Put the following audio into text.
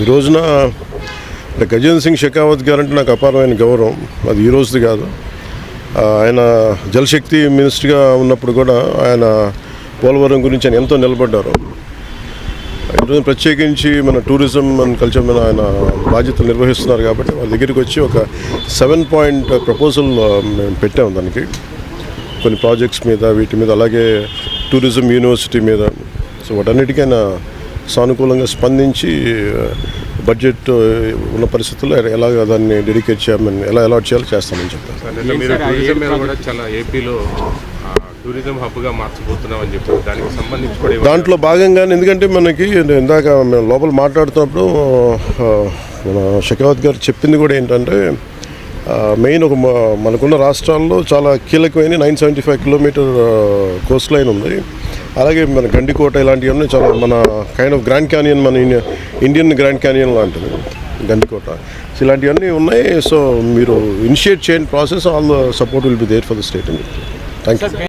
ఈ రోజున గజేంద్ర సింగ్ షెకావత్ గారు అంటే నాకు అపారమైన గౌరవం. అది ఈ రోజుది కాదు. ఆయన జలశక్తి మినిస్టర్గా ఉన్నప్పుడు కూడా ఆయన పోలవరం గురించి ఆయన ఎంతో నిలబడ్డారు. ఈరోజు ప్రత్యేకించి మన టూరిజం అండ్ కల్చర్ మీద ఆయన బాధ్యతలు నిర్వహిస్తున్నారు కాబట్టి వాళ్ళ దగ్గరికి వచ్చి ఒక 7-point ప్రపోజల్ మేము పెట్టాము. దానికి కొన్ని ప్రాజెక్ట్స్ మీద, వీటి మీద, అలాగే టూరిజం యూనివర్సిటీ మీద. సో వాటన్నిటికైనా సానుకూలంగా స్పందించి బడ్జెట్ ఉన్న పరిస్థితుల్లో ఎలాగ దాన్ని డెడికేట్ చేయమని, ఎలా అలాట్ చేయాలో చేస్తామని చెప్పారు. చాలా ఏపీలో టూరిజం హబ్గా మార్చబోతున్నామని చెప్పారు. దానికి సంబంధించి దాంట్లో భాగంగానే, ఎందుకంటే మనకి ఇందాక మేము లోపల మాట్లాడుతున్నప్పుడు మన షెకావత్ గారు చెప్పింది కూడా ఏంటంటే మెయిన్ మనకున్న రాష్ట్రాల్లో చాలా కీలకమైన 975 కిలోమీటర్ కోస్ట్ లైన్ ఉంది. అలాగే మన గండికోట ఇలాంటివన్నీ చాలా మన కైండ్ ఆఫ్ గ్రాండ్ క్యానియన్, మన ఇండియన్ గ్రాండ్ క్యానియన్ లాంటిది గండికోట. సో ఇలాంటివన్నీ ఉన్నాయి. సో మీరు ఇనిషియేట్ చేయండి process. All the support will be there for the state. Thank you.